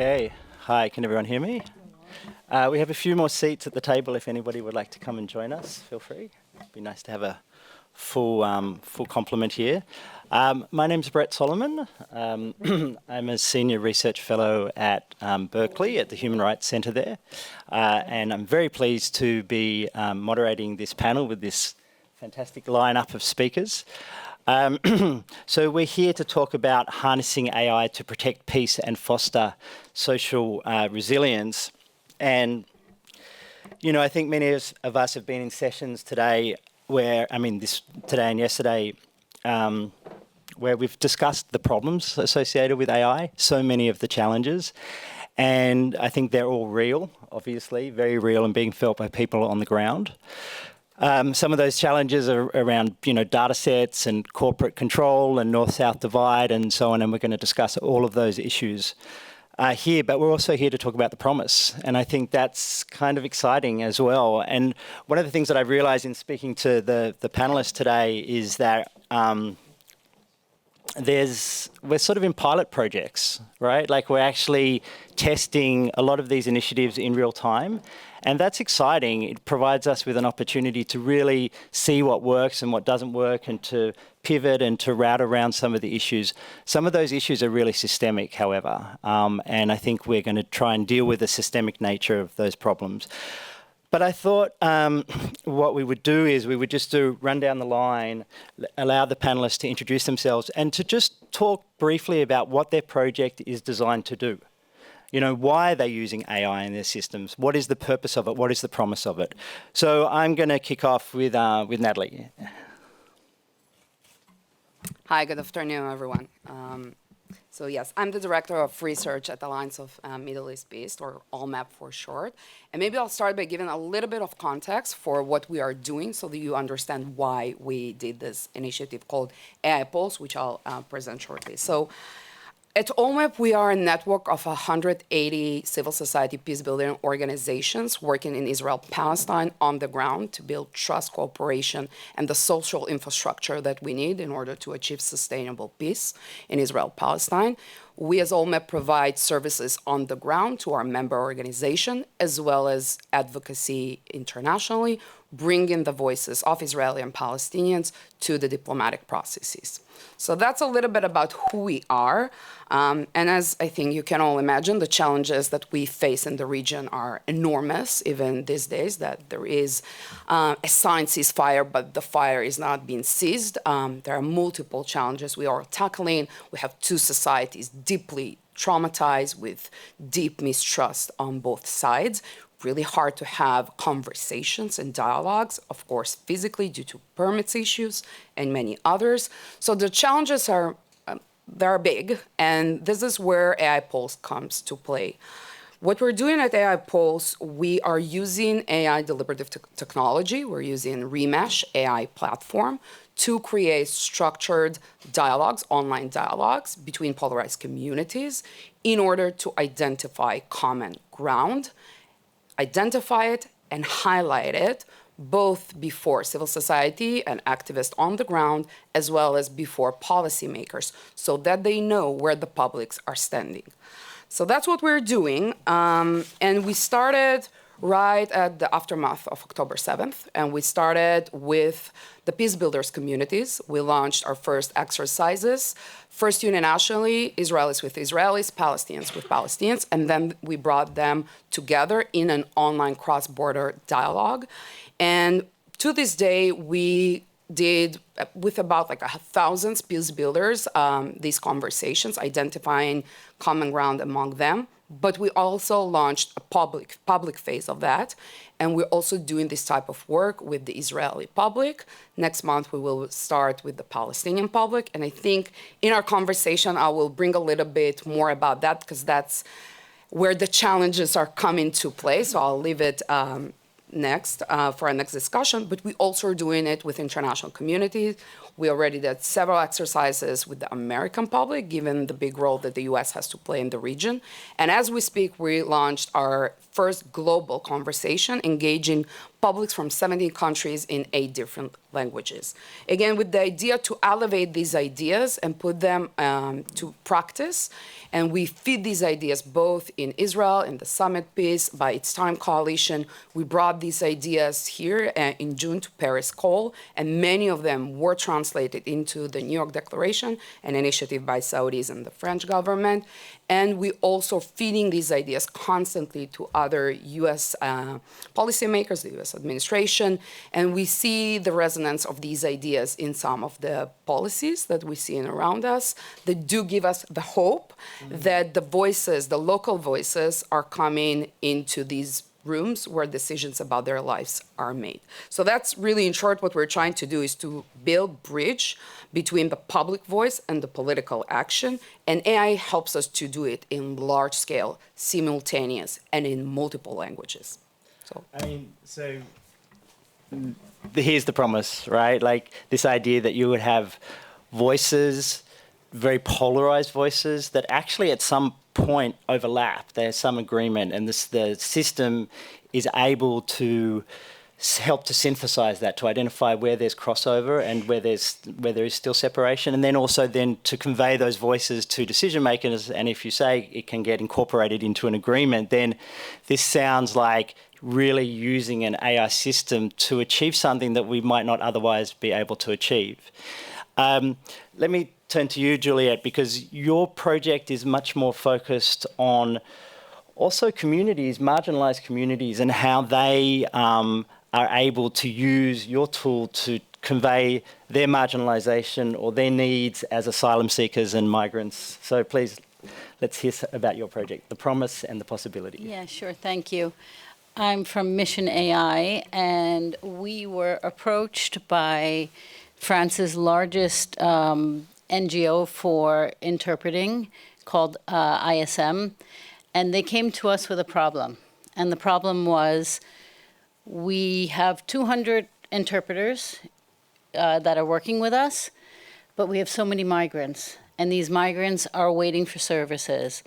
Okay. Hi, can everyone hear me? We have a few more seats at the table if anybody would like to come and join us. Feel free. It'd be nice to have a full complement here. My name's Brett Solomon. I'm a senior research fellow at Berkeley at the Human Rights Center there. And I'm very pleased to be moderating this panel with this fantastic lineup of speakers. So we're here to talk about harnessing AI to protect peace and foster social resilience. And, you know, I think many of us have been in sessions today where, today and yesterday, where we've discussed the problems associated with AI, so many of the challenges. And I think they're all real, obviously, very real and being felt by people on the ground. Some of those challenges are around, data sets and corporate control and north-south divide and so on, and we're going to discuss all of those issues here, but we're also here to talk about the promise, and I think that's kind of exciting as well. And one of the things that I've realized in speaking to the panelists today is that we're sort of in pilot projects, right? Like we're actually testing a lot of these initiatives in real time. And that's exciting. It provides us with an opportunity to really see what works and what doesn't work and to pivot and to route around some of the issues. Some of those issues are really systemic, however. And I think we're going to try and deal with the systemic nature of those problems. But I thought what we would do is we would just run down the line, allow the panelists to introduce themselves and to just talk briefly about what their project is designed to do. Why are they using AI in their systems? What is the purpose of it? What is the promise of it? So I'm going to kick off with Natali. Hi, good afternoon, everyone. So yes, I'm the Director of Research at the Alliance of Middle East Peace, or ALLMEP for short. And maybe I'll start by giving a little bit of context for what we are doing so that you understand why we did this initiative called AI Pulse, which I'll present shortly. So at ALLMEP, we are a network of 180 civil society peacebuilding organizations working in Israel-Palestine on the ground to build trust, cooperation, and the social infrastructure that we need in order to achieve sustainable peace in Israel-Palestine. We as ALLMEP provide services on the ground to our member organization, as well as advocacy internationally, bringing the voices of Israeli and Palestinians to the diplomatic processes. So that's a little bit about who we are. And as I think you can all imagine, the challenges that we face in the region are enormous, even these days, that there is a signed ceasefire, but the fire is not being seized. There are multiple challenges we are tackling. We have two societies deeply traumatized with deep mistrust on both sides. Really hard to have conversations and dialogues, of course, physically due to permits issues and many others. So the challenges are they're big, and this is where AI Pulse comes to play. What we're doing at AI Pulse, we are using AI deliberative technology. We're using Remesh AI platform to create structured dialogues, online dialogues between polarized communities in order to identify common ground, identify it and highlight it both before civil society and activists on the ground, as well as before policymakers, so that they know where the publics are standing. So that's what we're doing. And we started right at the aftermath of October 7th, and we started with the Peacebuilders communities. We launched our first exercises, first unilaterally, Israelis with Israelis, Palestinians with Palestinians, and then we brought them together in an online cross-border dialogue. And to this day, we did, with about 1,000 peacebuilders, these conversations, identifying common ground among them. But we also launched a public phase of that. And we're also doing this type of work with the Israeli public. Next month, we will start with the Palestinian public. And I think in our conversation, I will bring a little bit more about that, because that's where the challenges are coming to play. So I'll leave it next for our next discussion. But we also are doing it with international communities. We already did several exercises with the American public, given the big role that the US has to play in the region. And as we speak, we launched our first global conversation engaging publics from 17 countries in 8 different languages. Again, with the idea to elevate these ideas and put them to practice. And we feed these ideas both in Israel, in the Summit Peace, by its Time Coalition. We brought these ideas here in June to Paris Call, and many of them were translated into the New York Declaration, an initiative by Saudis and the French government. And we also feeding these ideas constantly to other US policymakers, the US administration, and we see the resonance of these ideas in some of the policies that we see around us that do give us the hope that the voices, the local voices, are coming into these rooms where decisions about their lives are made. So that's really, in short, what we're trying to do is to build bridge between the public voice and the political action, and AI helps us to do it in large scale, simultaneous, and in multiple languages. So, here's the promise, right? Like this idea that you would have voices, very polarized voices that actually at some point overlap. There's some agreement, and the system is able to help to synthesize that, to identify where there's crossover and where there is still separation, and then also then to convey those voices to decision makers. And if you say it can get incorporated into an agreement, then this sounds like really using an AI system to achieve something that we might not otherwise be able to achieve. Let me turn to you, Juliet, because your project is much more focused on also communities, marginalized communities, and how they are able to use your tool to convey their marginalization or their needs as asylum seekers and migrants. So please, let's hear about your project, the promise and the possibility. Yeah, sure, thank you. I'm from Mission AI, and we were approached by France's largest NGO for interpreting called ISM, and they came to us with a problem. And the problem was we have 200 interpreters that are working with us, but we have so many migrants, and these migrants are waiting for services.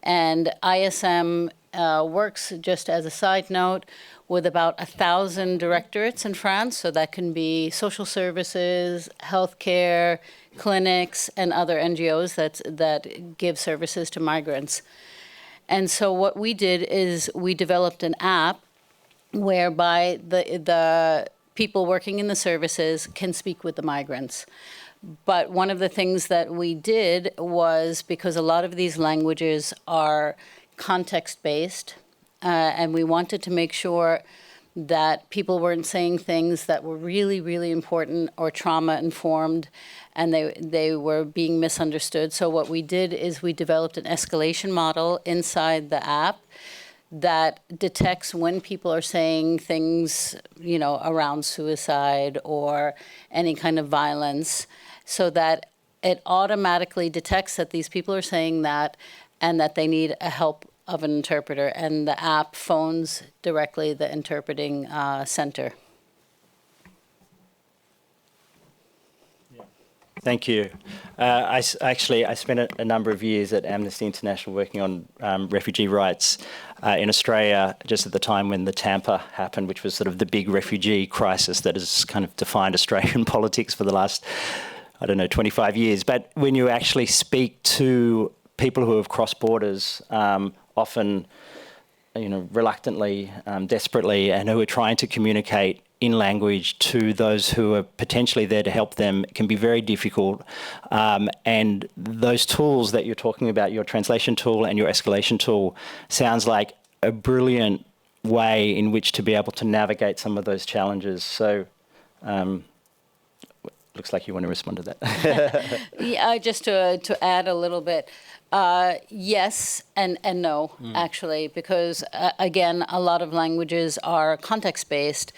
And ISM works, just as a side note, with about 1,000 directorates in France. So that can be social services, healthcare, clinics, and other NGOs that give services to migrants. And so what we did is we developed an app whereby the people working in the services can speak with the migrants. But one of the things that we did was, because a lot of these languages are context-based, and we wanted to make sure that people weren't saying things that were really, really important or trauma-informed, and they were being misunderstood. So what we did is we developed an escalation model inside the app that detects when people are saying things, you know, around suicide or any kind of violence, so that it automatically detects that these people are saying that and that they need a help of an interpreter, and the app phones directly the interpreting center. Thank you. I spent a number of years at Amnesty International working on refugee rights in Australia, just at the time when the Tampa happened, which was sort of the big refugee crisis that has kind of defined Australian politics for the last, 25 years. But when you actually speak to people who have crossed borders, often, reluctantly, desperately, and who are trying to communicate in language to those who are potentially there to help them, can be very difficult. And those tools that you're talking about, your translation tool and your escalation tool, sounds like a brilliant way in which to be able to navigate some of those challenges. So looks like you want to respond to that. Yeah, just to add a little bit. Yes and no, actually, because again, a lot of languages are context-based,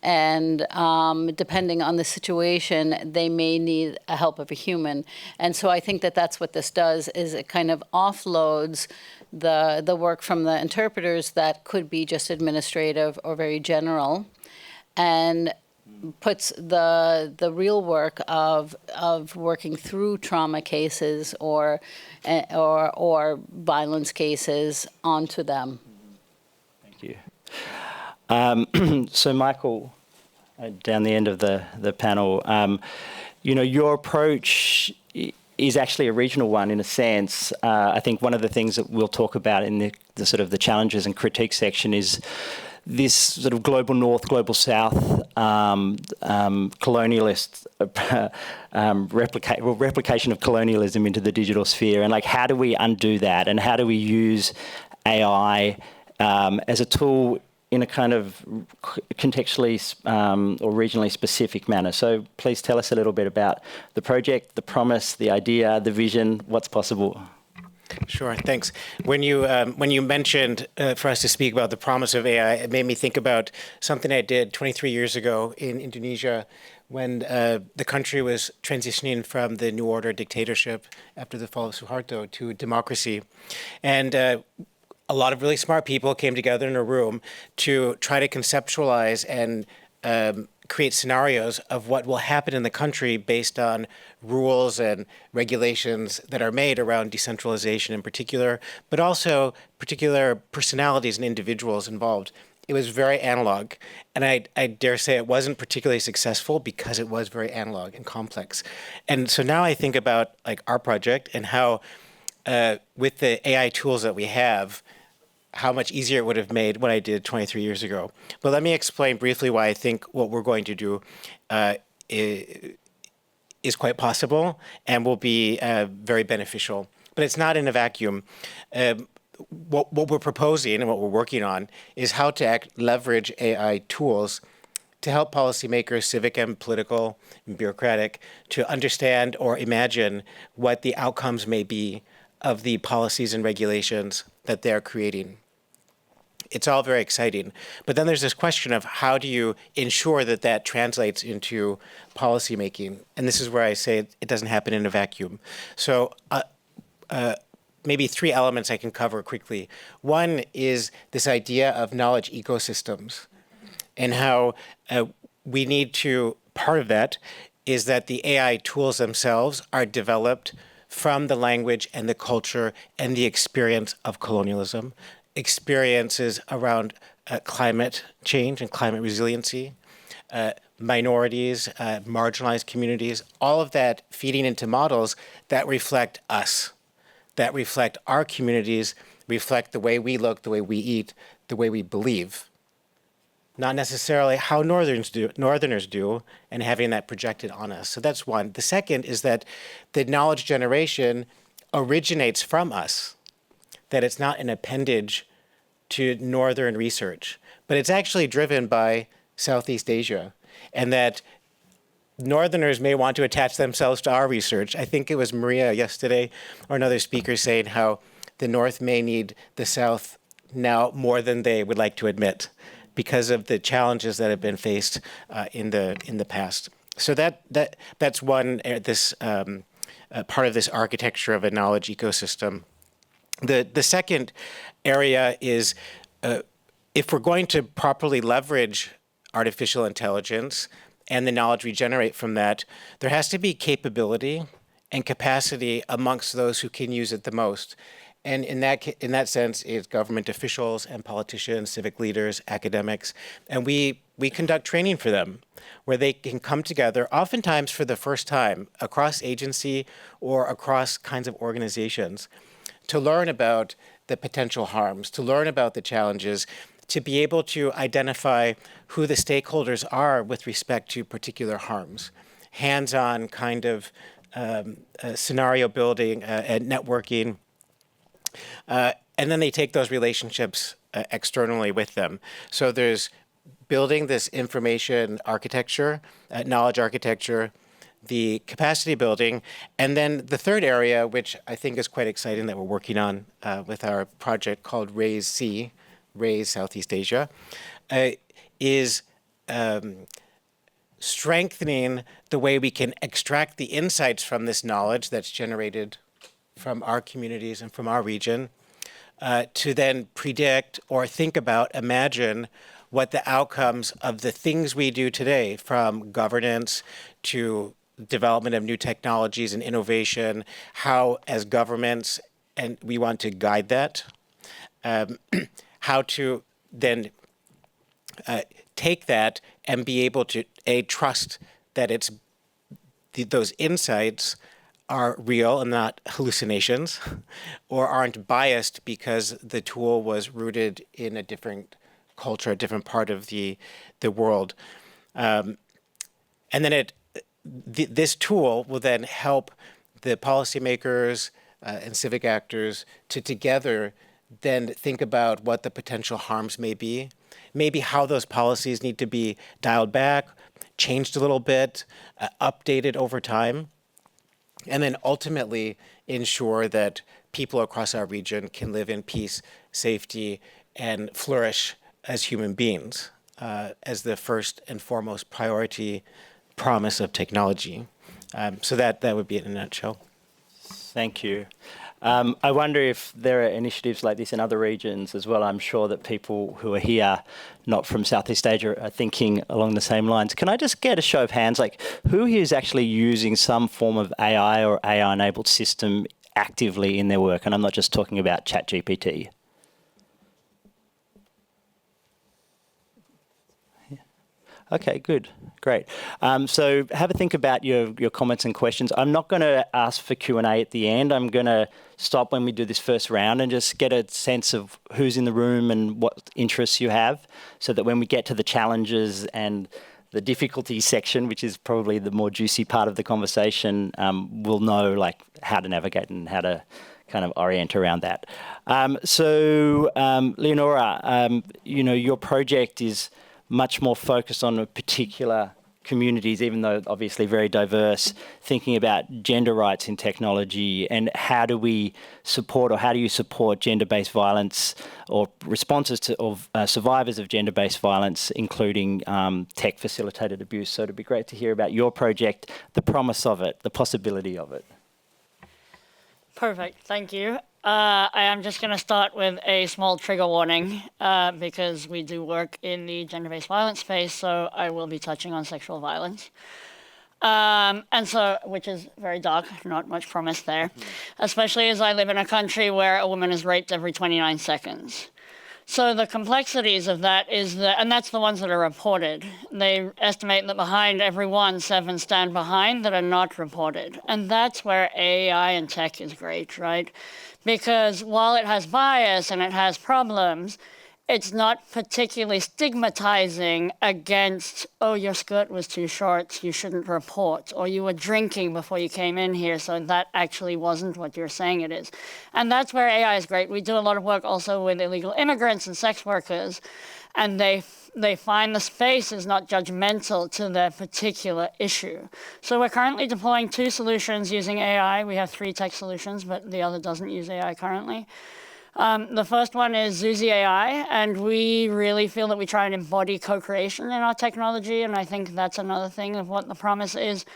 and depending on the situation, they may need a help of a human. And so I think that that's what this does, is it kind of offloads the work from the interpreters that could be just administrative or very general, and puts the real work of working through trauma cases or violence cases onto them. Thank you. So Michael, down the end of the panel, your approach is actually a regional one in a sense. I think one of the things that we'll talk about in the sort of the challenges and critique section is this sort of global north, global south, colonialist replication of colonialism into the digital sphere, and like how do we undo that, and how do we use AI as a tool in a kind of contextually or regionally specific manner. So please tell us a little bit about the project, the promise, the idea, the vision, what's possible. Sure, thanks. When you mentioned for us to speak about the promise of AI, it made me think about something I did 23 years ago in Indonesia when the country was transitioning from the New Order dictatorship after the fall of Suharto to democracy. And a lot of really smart people came together in a room to try to conceptualize and create scenarios of what will happen in the country based on rules and regulations that are made around decentralization in particular, but also particular personalities and individuals involved. It was very analog, and I dare say it wasn't particularly successful because it was very analog and complex. And so now I think about like our project and how with the AI tools that we have, how much easier it would have made what I did 23 years ago. But let me explain briefly why I think what we're going to do is quite possible and will be very beneficial. But it's not in a vacuum. What we're proposing and what we're working on is how to leverage AI tools to help policymakers, civic and political and bureaucratic, to understand or imagine what the outcomes may be of the policies and regulations that they're creating. It's all very exciting. But then there's this question of how do you ensure that that translates into policy making? And this is where I say it doesn't happen in a vacuum. So maybe three elements I can cover quickly. One is this idea of knowledge ecosystems and how we need to, part of that is that the AI tools themselves are developed from the language and the culture and the experience of colonialism, experiences around climate change and climate resiliency, minorities, marginalized communities, all of that feeding into models that reflect us, that reflect our communities, reflect the way we look, the way we eat, the way we believe. Not necessarily how Northerners do, and having that projected on us. So that's one. The second is that the knowledge generation originates from us, that it's not an appendage to Northern research, but it's actually driven by Southeast Asia, and that Northerners may want to attach themselves to our research. I think it was Maria yesterday or another speaker saying how the North may need the South now more than they would like to admit, because of the challenges that have been faced in the past. So that's one part of this architecture of a knowledge ecosystem. The second area is if we're going to properly leverage artificial intelligence and the knowledge we generate from that, there has to be capability and capacity amongst those who can use it the most. And in that sense, it's government officials and politicians, civic leaders, academics, and we conduct training for them, where they can come together, oftentimes for the first time, across agency or across kinds of organizations, to learn about the potential harms, to learn about the challenges, to be able to identify who the stakeholders are with respect to particular harms, hands-on kind of scenario building and networking. And then they take those relationships externally with them. So there's building this information architecture, knowledge architecture, the capacity building, and then the third area, which I think is quite exciting that we're working on with our project called RAISE-C, RAISE Southeast Asia, is strengthening the way we can extract the insights from this knowledge that's generated from our communities and from our region, to then predict or think about, imagine what the outcomes of the things we do today, from governance to development of new technologies and innovation, how as governments, and we want to guide that, how to then take that and be able to trust that those insights are real and not hallucinations, or aren't biased because the tool was rooted in a different culture, a different part of the world. And then this tool will then help the policymakers and civic actors to together then think about what the potential harms may be, maybe how those policies need to be dialed back, changed a little bit, updated over time, and then ultimately ensure that people across our region can live in peace, safety, and flourish as human beings, as the first and foremost priority promise of technology. So that would be it in a nutshell. Thank you. I wonder if there are initiatives like this in other regions as well. I'm sure that people who are here, not from Southeast Asia, are thinking along the same lines. Can I just get a show of hands, like who here is actually using some form of AI or AI-enabled system actively in their work? And I'm not just talking about ChatGPT. Okay, good, great. So have a think about your comments and questions. I'm not going to ask for Q&A at the end. I'm going to stop when we do this first round and just get a sense of who's in the room and what interests you have, so that when we get to the challenges and the difficulty section, which is probably the more juicy part of the conversation, we'll know like how to navigate and how to kind of orient around that. Leonora, your project is much more focused on a particular communities, even though obviously very diverse, thinking about gender rights in technology and how do we support, or how do you support gender-based violence or responses to survivors of gender-based violence, including tech-facilitated abuse. So it'd be great to hear about your project, the promise of it, the possibility of it. Perfect, thank you. I am just going to start with a small trigger warning because we do work in the gender-based violence space, so I will be touching on sexual violence. Which is very dark, not much promise there, especially as I live in a country where a woman is raped every 29 seconds. So the complexities of that is that, and that's the ones that are reported. They estimate that behind every one, 7 stand behind that are not reported. And that's where AI and tech is great, right? Because while it has bias and it has problems, it's not particularly stigmatizing against, oh, your skirt was too short, you shouldn't report, or you were drinking before you came in here, so that actually wasn't what you're saying it is. And that's where AI is great. We do a lot of work also with illegal immigrants and sex workers, and they find the space is not judgmental to their particular issue. So we're currently deploying 2 solutions using AI. We have 3 tech solutions, but the other doesn't use AI currently. The first one is Zuzi AI, and we really feel that we try and embody co-creation in our technology, and I think that's another thing of what the promise is.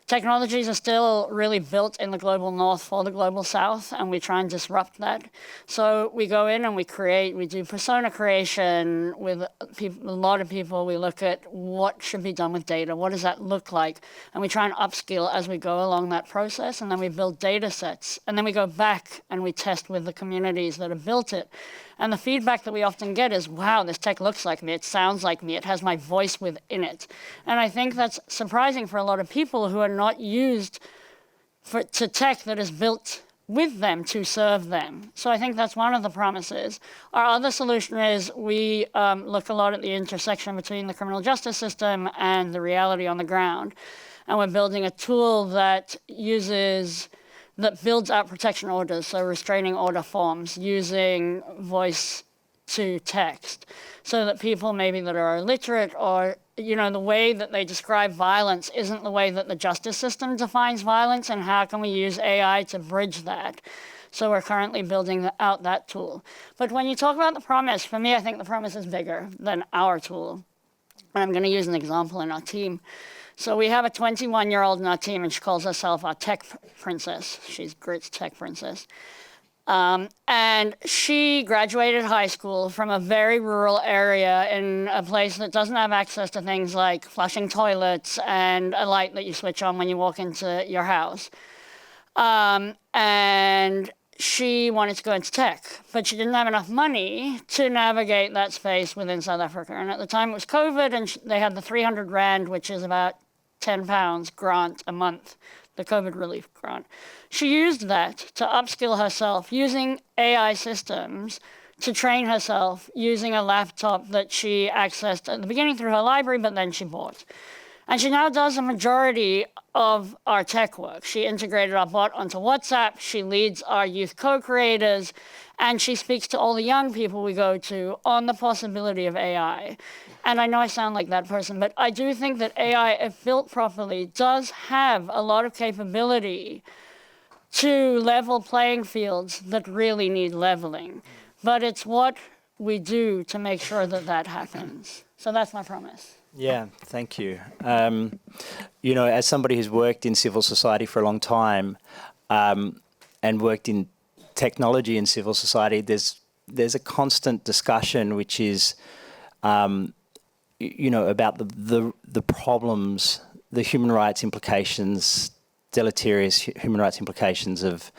Technologies are still really built in the global north for the global south, and we try and disrupt that. So we go in and we do persona creation with a lot of people. We look at what should be done with data, what does that look like, and we try and upskill as we go along that process, and then we build data sets, and then we go back and we test with the communities that have built it. And the feedback that we often get is, wow, this tech looks like me, it sounds like me, it has my voice within it. And I think that's surprising for a lot of people who are not used to tech that is built with them to serve them. So I think that's one of the promises. Our other solution is we look a lot at the intersection between the criminal justice system and the reality on the ground. And we're building a tool that builds out protection orders, so restraining order forms using voice to text, so that people maybe that are illiterate or, the way that they describe violence isn't the way that the justice system defines violence, and how can we use AI to bridge that? So we're currently building out that tool. But when you talk about the promise, for me, I think the promise is bigger than our tool. And I'm going to use an example in our team. So we have a 21-year-old in our team, and she calls herself our tech princess. She's GRIT's tech princess. And she graduated high school from a very rural area in a place that doesn't have access to things like flushing toilets and a light that you switch on when you walk into your house. And she wanted to go into tech, but she didn't have enough money to navigate that space within South Africa. And at the time it was COVID, and they had the 300 Rand, which is about £10 grant a month, the COVID relief grant. She used that to upskill herself using AI systems to train herself using a laptop that she accessed at the beginning through her library, but then she bought. And she now does a majority of our tech work. She integrated our bot onto WhatsApp, she leads our youth co-creators, and she speaks to all the young people we go to on the possibility of AI. And I know I sound like that person, but I do think that AI, if built properly, does have a lot of capability to level playing fields that really need leveling. But it's what we do to make sure that that happens. So that's my promise. Yeah, thank you. You know, as somebody who's worked in civil society for a long time and worked in technology in civil society, there's a constant discussion which is, you know, about the problems, the human rights implications, deleterious human rights implications of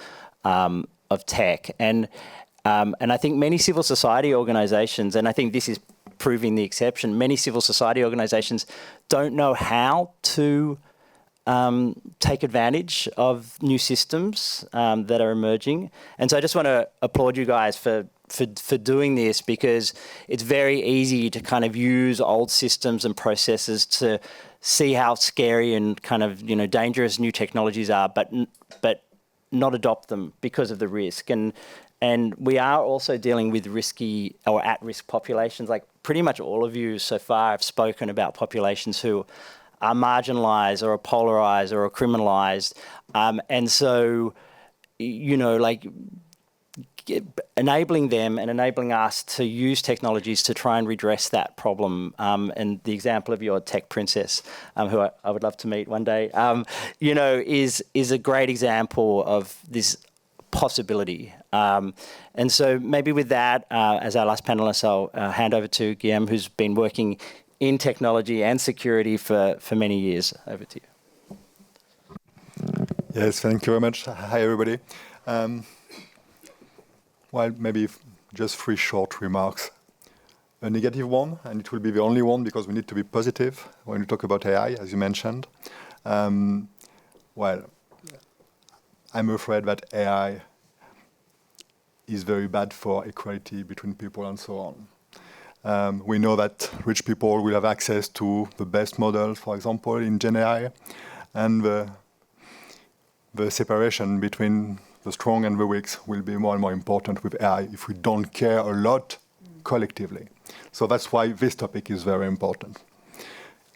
tech, and I think many civil society organisations, and I think this is proving the exception, many civil society organisations don't know how to take advantage of new systems that are emerging. And so I just want to applaud you guys for doing this, because it's very easy to kind of use old systems and processes to see how scary and kind of, you know, dangerous new technologies are, but not adopt them because of the risk. And we are also dealing with risky or at-risk populations. Like pretty much all of you so far have spoken about populations who are marginalised or are polarised or are criminalised. And so, you know, like enabling them and enabling us to use technologies to try and redress that problem. And the example of your tech princess, who I would love to meet one day, you know, is a great example of this possibility. And so maybe with that, as our last panelist, I'll hand over to Guillaume, who's been working in technology and security for many years. Over to you. Yes, thank you very much. Hi, everybody. Well, maybe just 3 short remarks. A negative one, and it will be the only one because we need to be positive when we talk about AI, as you mentioned. Well, I'm afraid that AI is very bad for equality between people and so on. We know that rich people will have access to the best models, for example, in Gen AI, and the separation between the strong and the weak will be more and more important with AI if we don't care a lot collectively. So that's why this topic is very important.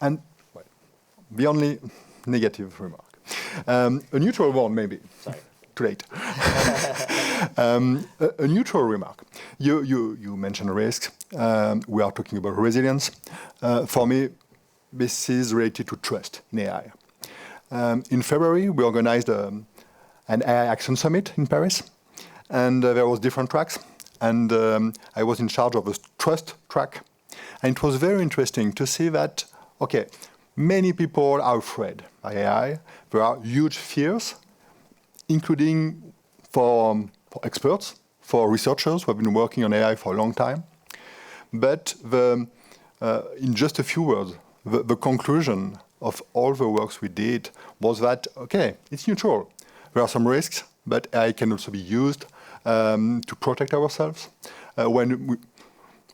And well, the only negative remark. A neutral one, maybe. Sorry. Too late. A neutral remark. You mentioned risks. We are talking about resilience. For me, this is related to trust in AI. In February, we organized an AI Action Summit in Paris, and there was different tracks, and I was in charge of the trust track. And it was very interesting to see that, okay, many people are afraid by AI. There are huge fears, including for experts, for researchers who have been working on AI for a long time. But in just a few words, the conclusion of all the works we did was that, okay, it's neutral. There are some risks, but AI can also be used to protect ourselves. When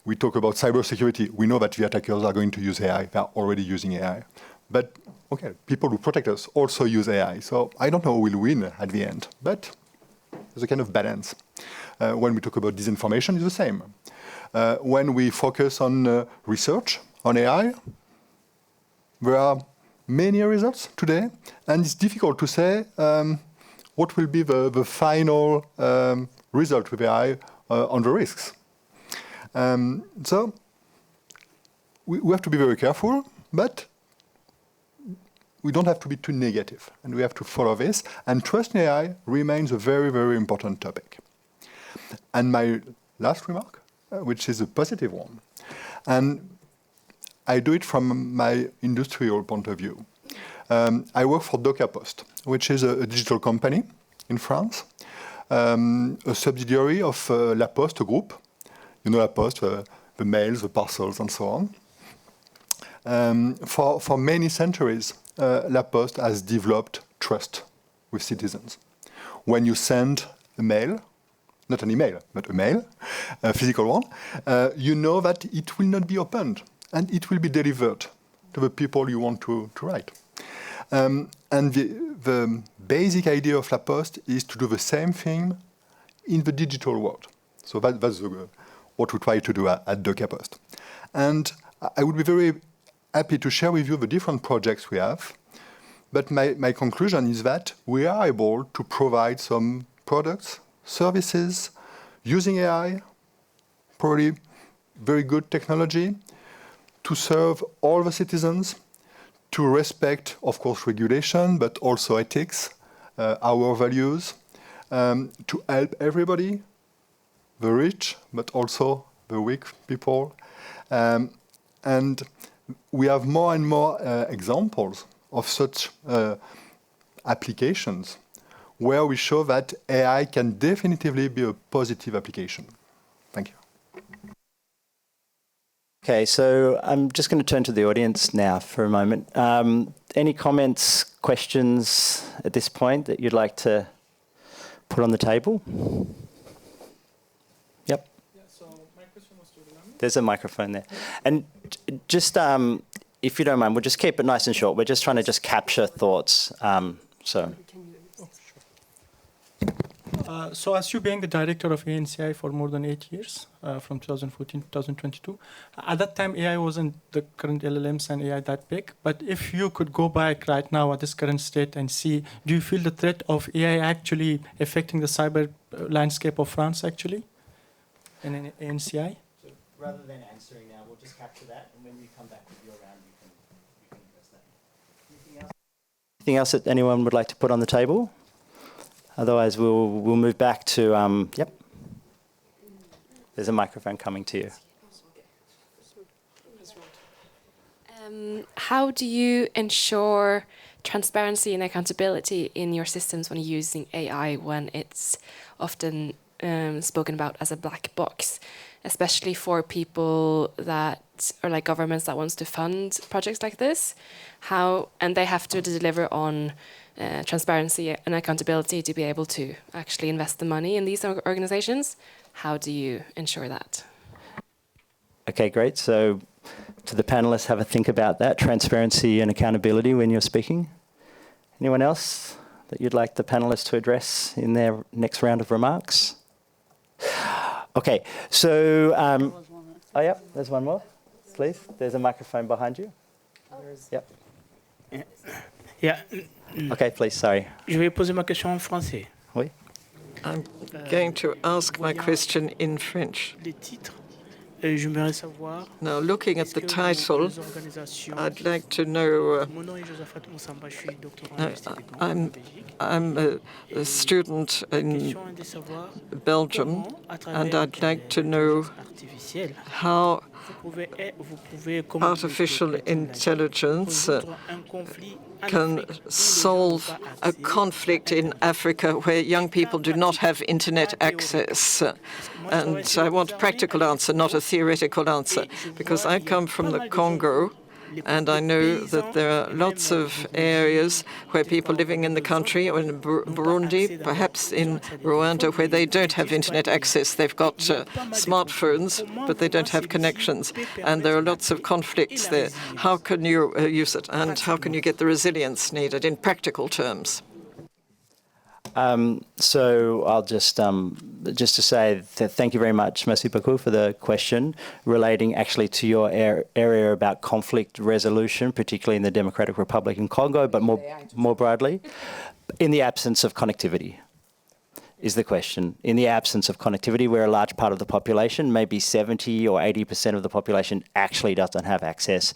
we talk about cybersecurity, we know that the attackers are going to use AI. They are already using AI. But, okay, people who protect us also use AI. So I don't know who will win at the end, but there's a kind of balance. When we talk about disinformation, it's the same. When we focus on research on AI, there are many results today, and it's difficult to say what will be the final result with AI on the risks. So we have to be very careful, but we don't have to be too negative, and we have to follow this. And trust in AI remains a very, very important topic. And my last remark, which is a positive one, and I do it from my industrial point of view. I work for Docaposte, which is a digital company in France. a subsidiary of La Poste group. You know La Poste, the mails, the parcels, and so on. For many centuries, La Poste has developed trust with citizens. When you send a mail, not an email, but a mail, a physical one, you know that it will not be opened and it will be delivered to the people you want to write. And the basic idea of La Poste is to do the same thing in the digital world. So that's what we try to do at Docaposte. And I would be very happy to share with you the different projects we have. But my conclusion is that we are able to provide some products, services, using AI, probably very good technology, to serve all the citizens, to respect, of course, regulation, but also ethics, our values, to help everybody, the rich, but also the weak people. And we have more and more examples of such applications where we show that AI can definitively be a positive application. Thank you. Okay, so I'm just going to turn to the audience now for a moment. Any comments, questions at this point that you'd like to put on the table? Yep. Yeah, so my question was to Guillaume. There's a microphone there. And just, if you don't mind, we'll just keep it nice and short. We're just trying to just capture thoughts. So as you being the director of ANCI for more than 8 years, from 2014 to 2022, at that time AI wasn't the current LLMs and AI that big, but if you could go back right now at this current state and see, do you feel the threat of AI actually affecting the cyber landscape of France actually in ANCI? So rather than answering now, we'll just capture that, and when you come back with your round, you can address that. Anything else that anyone would like to put on the table? Otherwise, we'll move back to, yep. There's a microphone coming to you. How do you ensure transparency and accountability in your systems when you're using AI when it's often spoken about as a black box, especially for people that, or like governments that wants to fund projects like this? And they have to deliver on transparency and accountability to be able to actually invest the money in these organizations. How do you ensure that? Okay, great. So to the panelists, have a think about that, transparency and accountability when you're speaking. Anyone else that you'd like the panelists to address in their next round of remarks? Okay, so, oh yeah, there's one more, please. There's a microphone behind you. Yep. Yeah. Okay, please, sorry. Je vais poser ma question en français. Oui. I'm going to ask my question in French. Les titres, j'aimerais savoir. Now, looking at the title, I'd like to know. I'm a student in Belgium, and I'd like to know how artificial intelligence can solve a conflict in Africa where young people do not have internet access. And I want a practical answer, not a theoretical answer, because I come from the Congo, and I know that there are lots of areas where people living in the country, or in Burundi, perhaps in Rwanda, where they don't have internet access. They've got smartphones, but they don't have connections. And there are lots of conflicts there. How can you use it? And how can you get the resilience needed in practical terms? So I'll just to say that thank you very much, merci beaucoup, for the question relating actually to your area about conflict resolution, particularly in the Democratic Republic in Congo, but more broadly, in the absence of connectivity, is the question. In the absence of connectivity, where a large part of the population, maybe 70 or 80% of the population, actually doesn't have access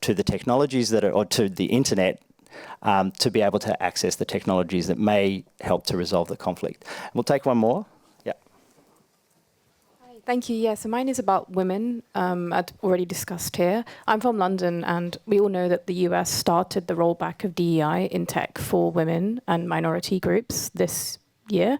to the technologies that are, or to the internet, to be able to access the technologies that may help to resolve the conflict. We'll take one more. Yeah. Hi, thank you. Yeah, so mine is about women, I'd already discussed here. I'm from London, and we all know that the US started the rollback of DEI in tech for women and minority groups this year.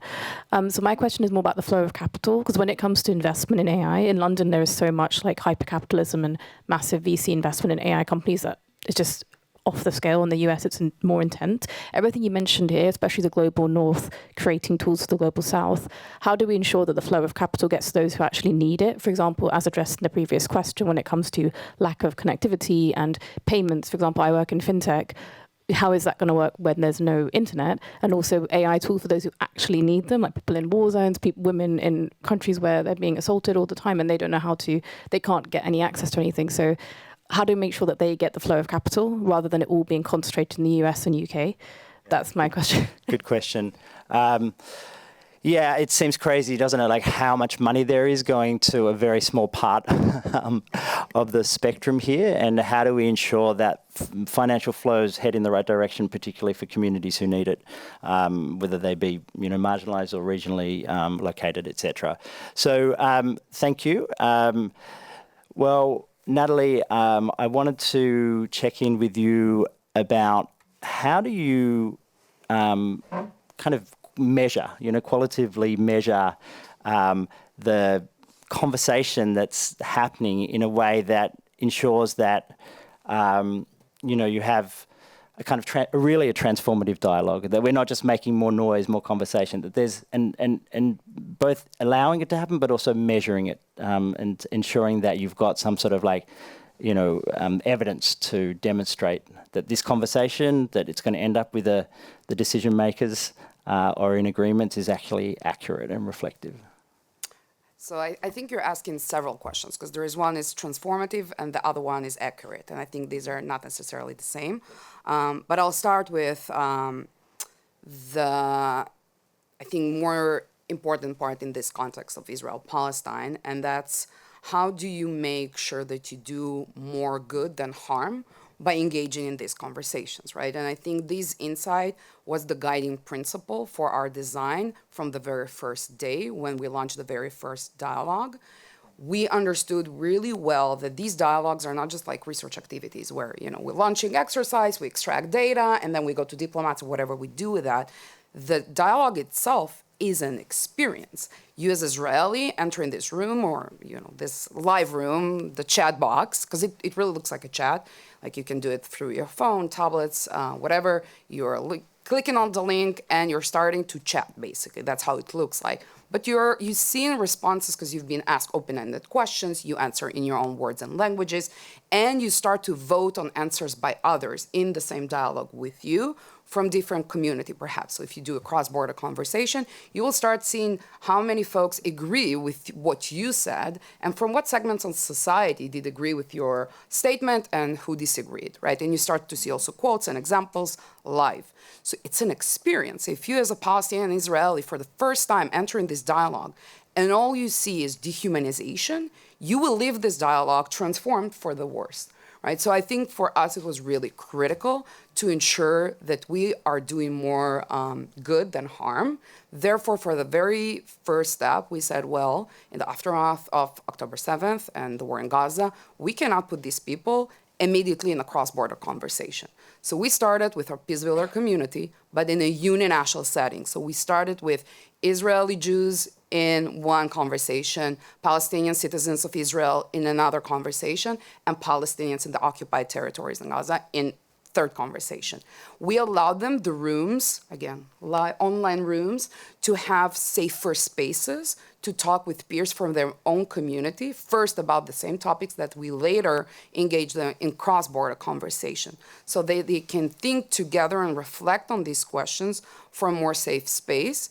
So my question is more about the flow of capital, because when it comes to investment in AI, in London there is so much like hypercapitalism and massive VC investment in AI companies that it's just off the scale. In the US, it's more intent. Everything you mentioned here, especially the global north, creating tools for the global south, how do we ensure that the flow of capital gets to those who actually need it? For example, as addressed in the previous question, when it comes to lack of connectivity and payments, for example, I work in fintech, how is that going to work when there's no internet? And also AI tools for those who actually need them, like people in war zones, women in countries where they're being assaulted all the time and they don't know how to, they can't get any access to anything. So how do we make sure that they get the flow of capital rather than it all being concentrated in the US and UK? That's my question. Good question. Yeah, it seems crazy, doesn't it? Like how much money there is going to a very small part of the spectrum here, and how do we ensure that financial flows head in the right direction, particularly for communities who need it, whether they be marginalised or regionally located, etc. So thank you. Well, Natali, I wanted to check in with you about how do you kind of measure, qualitatively measure the conversation that's happening in a way that ensures that, you have a kind of really a transformative dialogue, that we're not just making more noise, more conversation, that there's, and both allowing it to happen, but also measuring it and ensuring that you've got some sort of evidence to demonstrate that this conversation, that it's going to end up with the decision makers or in agreements is actually accurate and reflective. So I think you're asking several questions, because there is one is transformative and the other one is accurate. And I think these are not necessarily the same. But I'll start with I think, more important part in this context of Israel-Palestine, and that's how do you make sure that you do more good than harm by engaging in these conversations, right? And I think this insight was the guiding principle for our design from the very first day when we launched the very first dialogue. We understood really well that these dialogues are not just like research activities where, we're launching exercise, we extract data, and then we go to diplomats or whatever we do with that. The dialogue itself is an experience. You as Israeli enter in this room or, this live room, the chat box, because it really looks like a chat. Like you can do it through your phone, tablets, whatever. You're clicking on the link and you're starting to chat, basically. That's how it looks like. But you're seeing responses because you've been asked open-ended questions, you answer in your own words and languages, and you start to vote on answers by others in the same dialogue with you from different community, perhaps. So if you do a cross-border conversation, you will start seeing how many folks agree with what you said, and from what segments of society did agree with your statement and who disagreed, right? And you start to see also quotes and examples live. So it's an experience. If you as a Palestinian and Israeli for the first time entering this dialogue and all you see is dehumanization, you will leave this dialogue transformed for the worst, right? So I think for us it was really critical to ensure that we are doing more good than harm. Therefore, for the very first step, we said, well, in the aftermath of October 7th and the war in Gaza, we cannot put these people immediately in a cross-border conversation. So we started with our Peacebuilder community, but in a uninational setting. So we started with Israeli Jews in one conversation, Palestinian citizens of Israel in another conversation, and Palestinians in the occupied territories in Gaza in third conversation. We allowed them the rooms, again, online rooms, to have safer spaces to talk with peers from their own community, first about the same topics that we later engage them in cross-border conversation. So they can think together and reflect on these questions from a more safe space.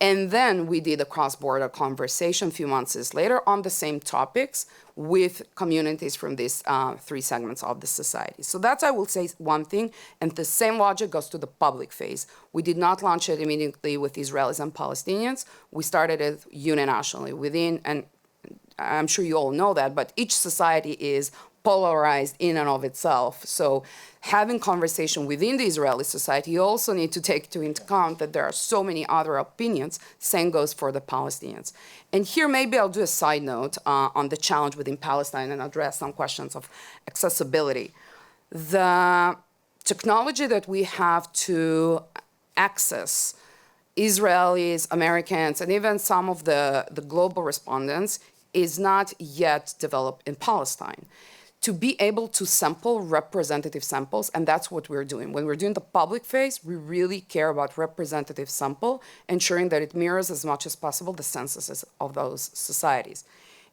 And then we did a cross-border conversation a few months later on the same topics with communities from these three segments of the society. So that's, I will say, one thing. And the same logic goes to the public phase. We did not launch it immediately with Israelis and Palestinians. We started it uninationally within, and I'm sure you all know that, but each society is polarized in and of itself. So having conversation within the Israeli society, you also need to take into account that there are so many other opinions. Same goes for the Palestinians. And here maybe I'll do a side note on the challenge within Palestine and address some questions of accessibility. The technology that we have to access Israelis, Americans, and even some of the global respondents is not yet developed in Palestine. To be able to sample representative samples, and that's what we're doing. When we're doing the public phase, we really care about representative sample, ensuring that it mirrors as much as possible the censuses of those societies.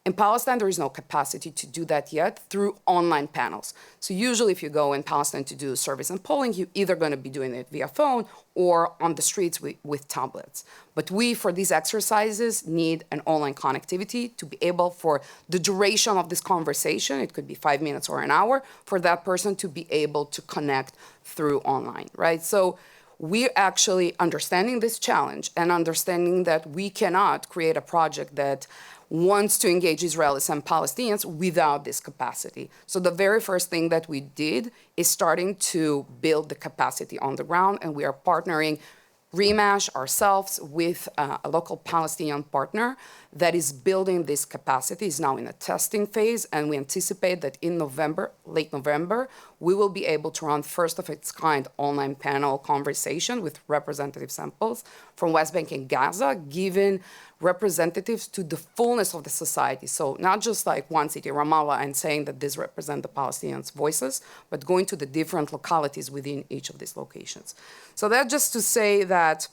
In Palestine, there is no capacity to do that yet through online panels. So usually if you go in Palestine to do surveys and polling, you're either going to be doing it via phone or on the streets with tablets. But we, for these exercises, need an online connectivity to be able, for the duration of this conversation, it could be 5 minutes or an hour, for that person to be able to connect through online, right? So we're actually understanding this challenge and understanding that we cannot create a project that wants to engage Israelis and Palestinians without this capacity. So the very first thing that we did is starting to build the capacity on the ground, and we are partnering Remash ourselves with a local Palestinian partner that is building this capacity, is now in a testing phase, and we anticipate that in November, late November, we will be able to run first of its kind online panel conversation with representative samples from West Bank and Gaza, giving representatives to the fullness of the society. So not just like one city, Ramallah, and saying that these represent the Palestinians' voices, but going to the different localities within each of these locations. So that's just to say that,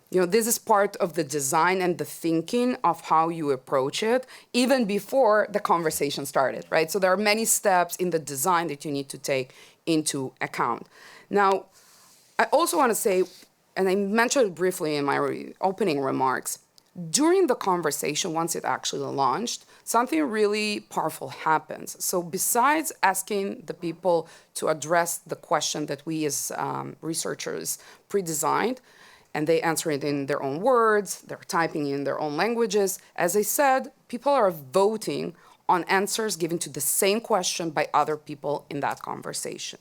you know, this is part of the design and the thinking of how you approach it, even before the conversation started, right? So there are many steps in the design that you need to take into account. Now, I also want to say, and I mentioned it briefly in my opening remarks, during the conversation, once it actually launched, something really powerful happens. So besides asking the people to address the question that we as researchers pre-designed, and they answer it in their own words, they're typing in their own languages, as I said, people are voting on answers given to the same question by other people in that conversation.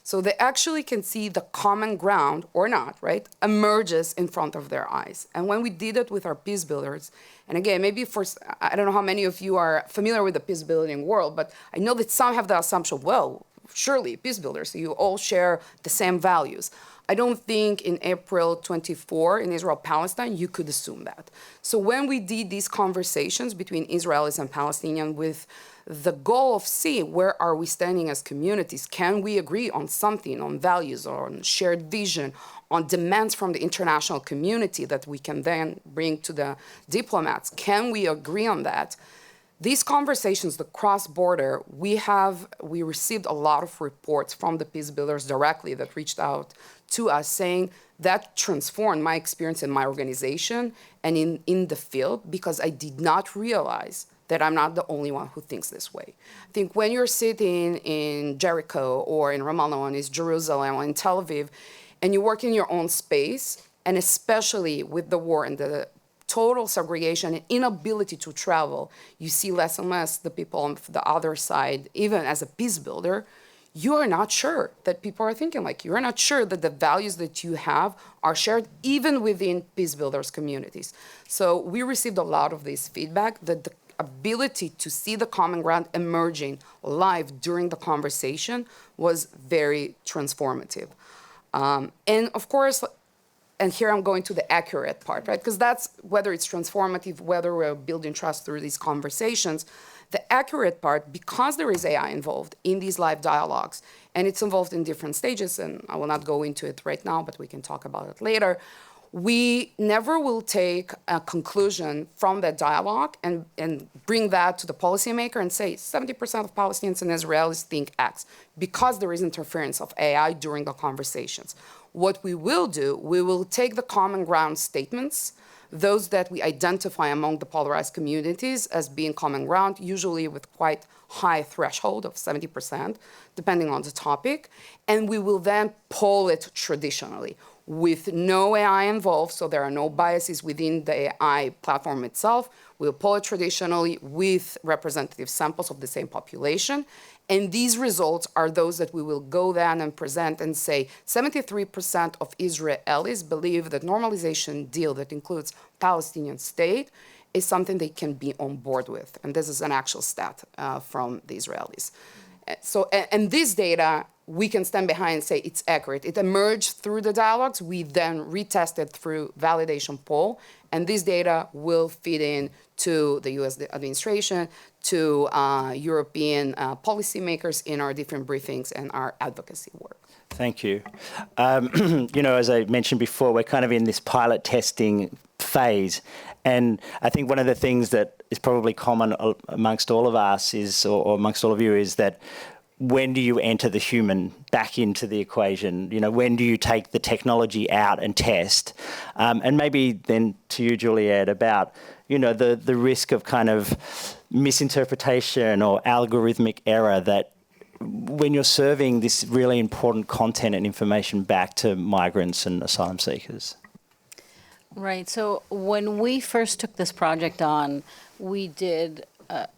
So they actually can see the common ground, or not, right, emerges in front of their eyes. And when we did it with our Peacebuilders, and again, maybe for, I don't know how many of you are familiar with the peacebuilding world, but I know that some have the assumption, well, surely Peacebuilders, so you all share the same values. I don't think in April 24 in Israel-Palestine, you could assume that. So when we did these conversations between Israelis and Palestinians with the goal of seeing where are we standing as communities, can we agree on something, on values, or on shared vision, on demands from the international community that we can then bring to the diplomats, can we agree on that? These conversations, the cross-border, we received a lot of reports from the Peacebuilders directly that reached out to us saying that transformed my experience in my organization and in the field, because I did not realize that I'm not the only one who thinks this way. I think when you're sitting in Jericho or in Ramallah or in Jerusalem or in Tel Aviv, and you work in your own space, and especially with the war and the total segregation and inability to travel, you see less and less the people on the other side, even as a peace builder, you are not sure that people are thinking like you. You're not sure that the values that you have are shared even within peace builders communities. So we received a lot of this feedback that the ability to see the common ground emerging live during the conversation was very transformative. And of course, and here I'm going to the accurate part, right? Because that's whether it's transformative, whether we're building trust through these conversations. The accurate part, because there is AI involved in these live dialogues, and it's involved in different stages, and I will not go into it right now, but we can talk about it later, we never will take a conclusion from that dialogue and bring that to the policymaker and say 70% of Palestinians and Israelis think X, because there is interference of AI during the conversations. What we will do, we will take the common ground statements, those that we identify among the polarized communities as being common ground, usually with quite high threshold of 70%, depending on the topic, and we will then poll it traditionally with no AI involved, so there are no biases within the AI platform itself. We'll poll it traditionally with representative samples of the same population, and these results are those that we will go then and present and say 73% of Israelis believe that normalization deal that includes Palestinian state is something they can be on board with. And this is an actual stat from the Israelis. So, and this data we can stand behind and say it's accurate. It emerged through the dialogues. We then retested through validation poll, and this data will feed in to the U.S. administration, to European policymakers in our different briefings and our advocacy work. Thank you. You know, as I mentioned before, we're kind of in this pilot testing phase. And I think one of the things that is probably common amongst all of us is, or amongst all of you, is that when do you enter the human back into the equation? You know, when do you take the technology out and test? And maybe then to you, Juliet, about, you know, the risk of kind of misinterpretation or algorithmic error that when you're serving this really important content and information back to migrants and asylum seekers. Right. So when we first took this project on, we did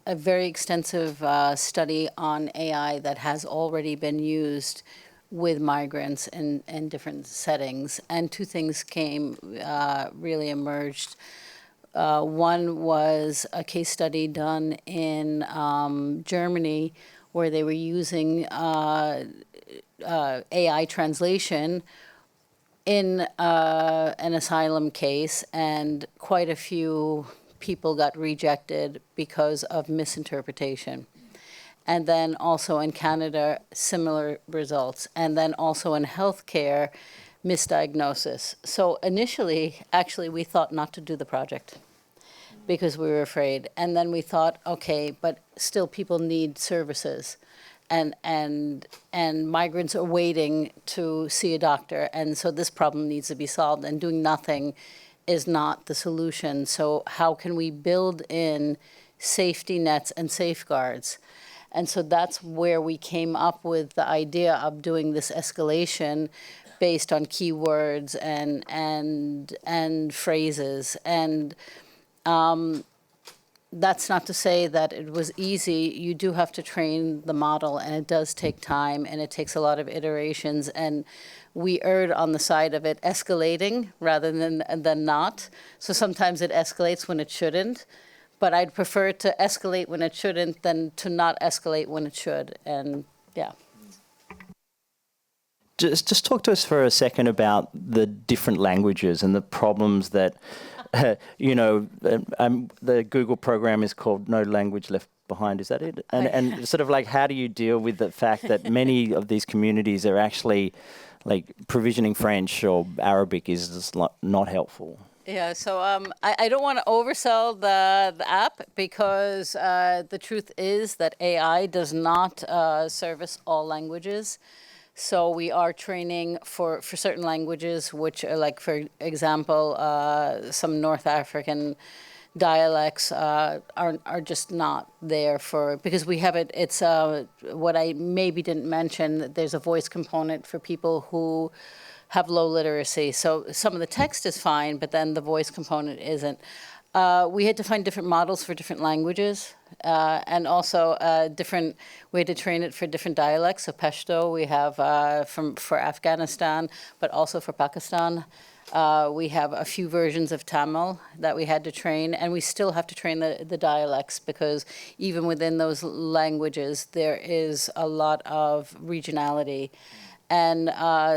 a very extensive study on AI that has already been used with migrants in different settings. And two things really emerged. One was a case study done in Germany where they were using AI translation in an asylum case, and quite a few people got rejected because of misinterpretation. And then also in Canada, similar results. And then also in healthcare, misdiagnosis. So initially, actually, we thought not to do the project because we were afraid. And then we thought, okay, but still people need services. And migrants are waiting to see a doctor. And so this problem needs to be solved. And doing nothing is not the solution. So how can we build in safety nets and safeguards? And so that's where we came up with the idea of doing this escalation based on keywords and phrases. And that's not to say that it was easy. You do have to train the model, and it does take time, and it takes a lot of iterations. And we erred on the side of it escalating rather than not. So sometimes it escalates when it shouldn't. But I'd prefer to escalate when it shouldn't than to not escalate when it should. And yeah. Just talk to us for a second about the different languages and the problems that, you know, the Google program is called No Language Left Behind. Is that it? And sort of like, how do you deal with the fact that many of these communities are actually like provisioning French or Arabic is just not helpful? Yeah, so I don't want to oversell the app because the truth is that AI does not service all languages. So we are training for certain languages, which are like, for example, some North African dialects are just not there because we have it. It's what I maybe didn't mention. There's a voice component for people who have low literacy. So some of the text is fine, but then the voice component isn't. We had to find different models for different languages, and also we had to train it for different dialects. So Pashto we have for Afghanistan, but also for Pakistan. We have a few versions of Tamil that we had to train, and we still have to train the dialects because even within those languages, there is a lot of regionality. And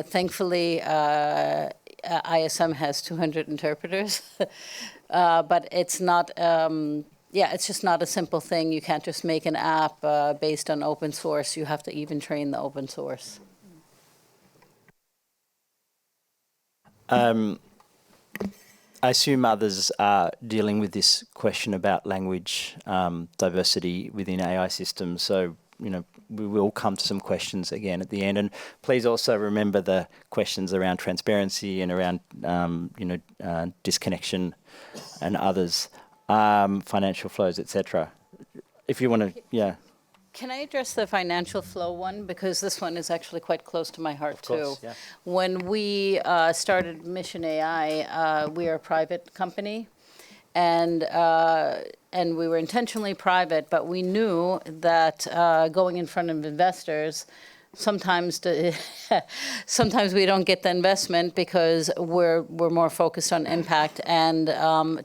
thankfully, ISM has 200 interpreters, but it's not, it's just not a simple thing. You can't just make an app based on open source. You have to even train the open source. I assume others are dealing with this question about language diversity within AI systems. So, you know, we will come to some questions again at the end. And please also remember the questions around transparency and around, disconnection and others, financial flows, etc. If you want to, yeah. Can I address the financial flow one? Because this one is actually quite close to my heart, too. Yeah. When we started Mission AI, we are a private company. And we were intentionally private, but we knew that going in front of investors sometimes sometimes we don't get the investment because we're more focused on impact. And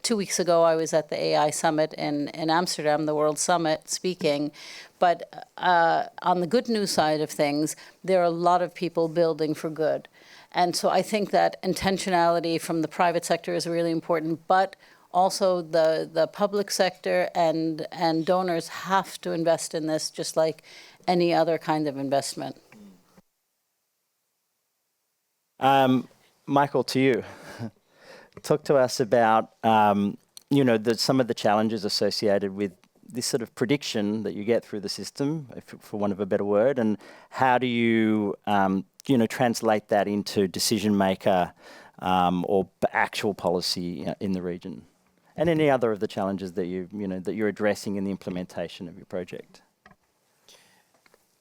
2 weeks ago, I was at the AI Summit in Amsterdam, the World Summit, speaking. But on the good news side of things, there are a lot of people building for good. And so I think that intentionality from the private sector is really important, but also the public sector and donors have to invest in this just like any other kind of investment. Michael, to you. Talk to us about, some of the challenges associated with this sort of prediction that you get through the system, for want of a better word, and how do you, translate that into decision maker or actual policy in the region, and any other of the challenges that that you're addressing in the implementation of your project.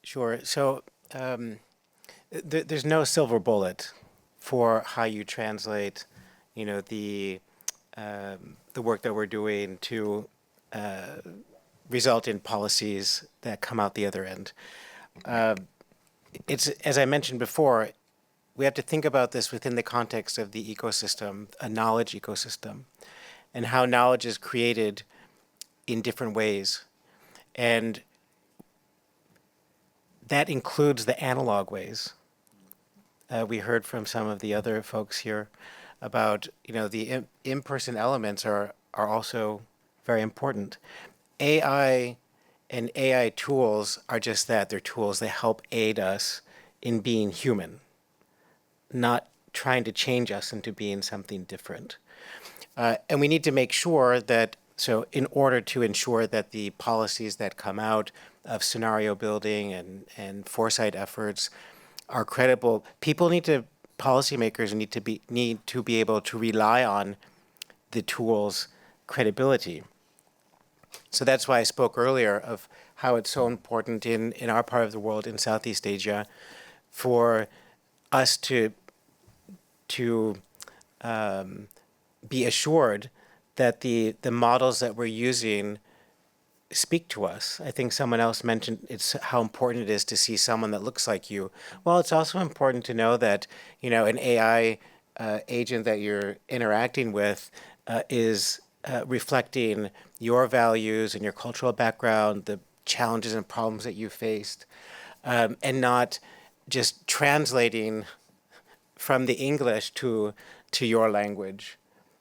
Sure. So there's no silver bullet for how you translate, the work that we're doing to result in policies that come out the other end. It's, as I mentioned before, we have to think about this within the context of the ecosystem, a knowledge ecosystem, and how knowledge is created in different ways. And that includes the analog ways. We heard from some of the other folks here about, the in-person elements are also very important. AI and AI tools are just that. They're tools that help aid us in being human, not trying to change us into being something different. And we need to make sure that, so in order to ensure that the policies that come out of scenario building and foresight efforts are credible, policymakers need to be able to rely on the tool's credibility. So that's why I spoke earlier of how it's so important in our part of the world, in Southeast Asia, for us to be assured that the models that we're using speak to us. I think someone else mentioned how important it is to see someone that looks like you. Well, it's also important to know that, an AI agent that you're interacting with is reflecting your values and your cultural background, the challenges and problems that you faced, and not just translating from the English to your language.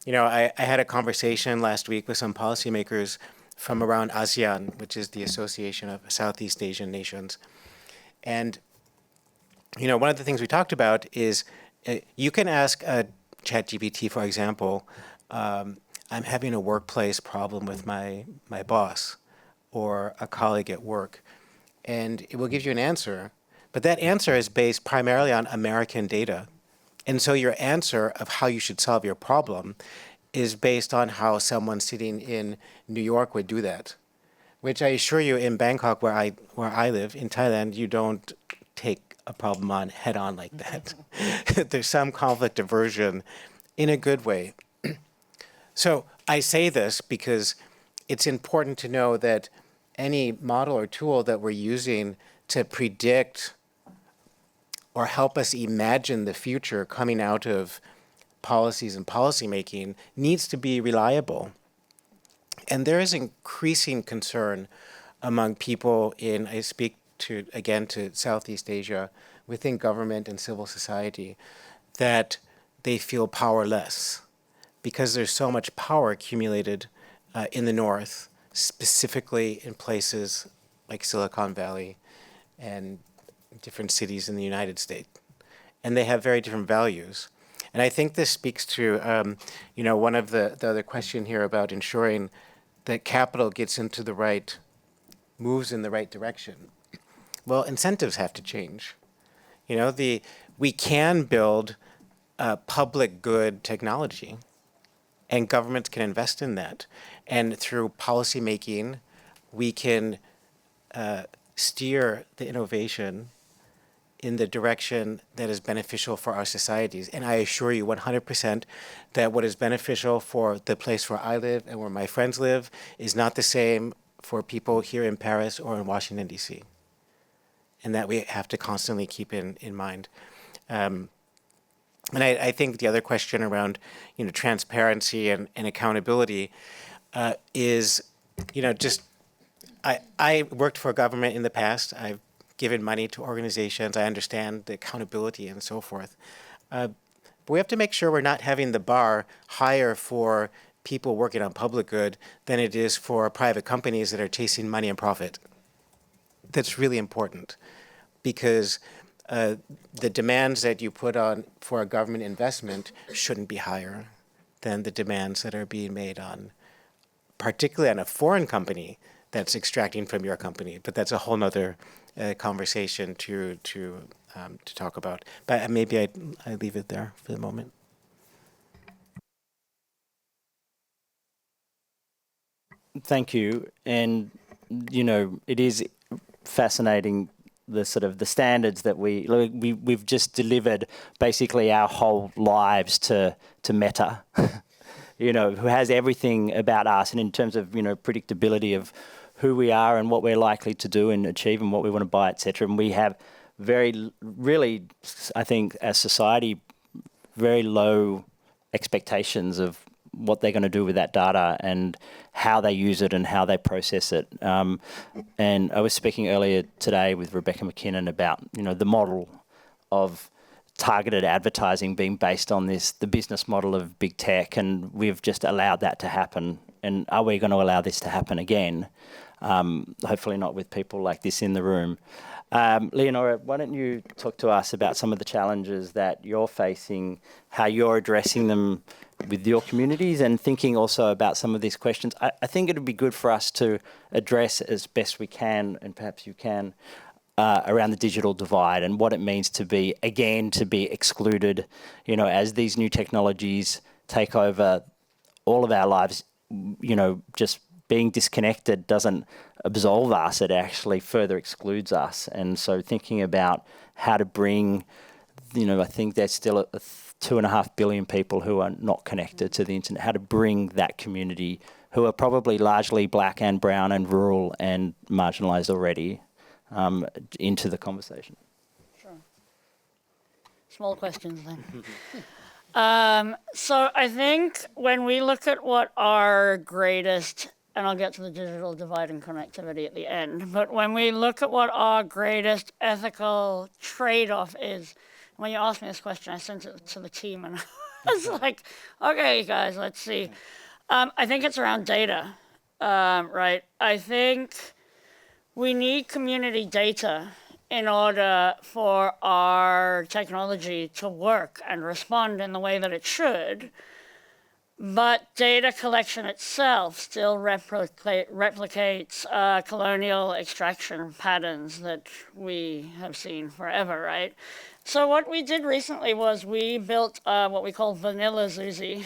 I had a conversation last week with some policymakers from around ASEAN, which is the Association of Southeast Asian Nations. And, one of the things we talked about is you can ask ChatGPT, for example, I'm having a workplace problem with my boss or a colleague at work, and it will give you an answer. But that answer is based primarily on American data. And so your answer of how you should solve your problem is based on how someone sitting in New York would do that, which I assure you in Bangkok, where I live, in Thailand, you don't take a problem on head on like that. There's some conflict aversion in a good way. So I say this because it's important to know that any model or tool that we're using to predict or help us imagine the future coming out of policies and policymaking needs to be reliable. And there is increasing concern among people I speak to Southeast Asia, within government and civil society, that they feel powerless because there's so much power accumulated in the North, specifically in places like Silicon Valley and different cities in the United States. And they have very different values. And I think this speaks to, one of the other question here about ensuring that capital moves in the right direction. Well, incentives have to change. We can build public good technology, and governments can invest in that. And through policy making, we can steer the innovation in the direction that is beneficial for our societies. And I assure you 100% that what is beneficial for the place where I live and where my friends live is not the same for people here in Paris or in Washington, D.C. and that we have to constantly keep in mind. And I think the other question around, transparency and accountability is, just I worked for government in the past. I've given money to organizations. I understand the accountability and so forth. But we have to make sure we're not having the bar higher for people working on public good than it is for private companies that are chasing money and profit. That's really important, because the demands that you put on for a government investment shouldn't be higher than the demands that are being made on, particularly on a foreign company that's extracting from your company. But that's a whole nother conversation to talk about. But maybe I leave it there for the moment. Thank you. And, it is fascinating, the sort of the standards that we've just delivered basically our whole lives to Meta, who has everything about us, and in terms of, predictability of who we are and what we're likely to do and achieve and what we want to buy, etc. And we have really, I think, as society, very low expectations of what they're going to do with that data and how they use it and how they process it. And I was speaking earlier today with Rebecca McKinnon about, the model of targeted advertising being based on the business model of big tech, and we've just allowed that to happen. And are we going to allow this to happen again? Hopefully not with people like this in the room. Leonora, why don't you talk to us about some of the challenges that you're facing, how you're addressing them with your communities, and thinking also about some of these questions. I think it would be good for us to address as best we can, and perhaps you can, around the digital divide and what it means to be excluded, as these new technologies take over all of our lives. Just being disconnected doesn't absolve us, it actually further excludes us. And so thinking about how to bring, I think there's still 2.5 billion people who are not connected to the internet, how to bring that community, who are probably largely black and brown and rural and marginalized already, into the conversation. Sure. Small questions then. So I think when we look at what our greatest, and I'll get to the digital divide and connectivity at the end, but when we look at what our greatest ethical trade-off is, when you asked me this question, I sent it to the team, and I was like, okay, guys, let's see. I think it's around data, right? I think we need community data in order for our technology to work and respond in the way that it should. But data collection itself still replicates colonial extraction patterns that we have seen forever, right? So what we did recently was we built what we call vanilla Zuzi,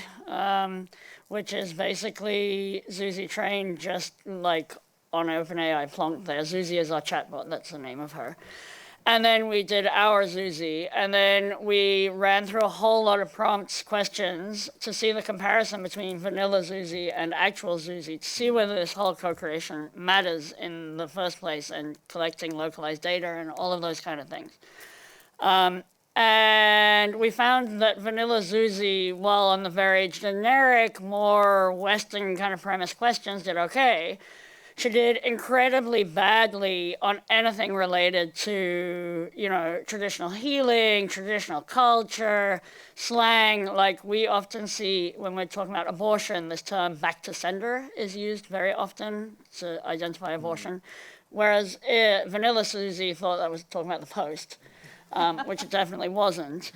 which is basically Zuzi trained just like on OpenAI plonked there. Zuzi is our chatbot, that's the name of her. And then we did our Zuzi, and then we ran through a whole lot of prompts, questions, to see the comparison between vanilla Zuzi and actual Zuzi, to see whether this whole co-creation matters in the first place, and collecting localized data and all of those kind of things. And we found that vanilla Zuzi, while on the very generic, more Western kind of premise questions, did okay. She did incredibly badly on anything related to, traditional healing, traditional culture, slang. Like we often see when we're talking about abortion, this term back to sender is used very often to identify abortion. Whereas vanilla Zuzi thought that was talking about the post, which it definitely wasn't.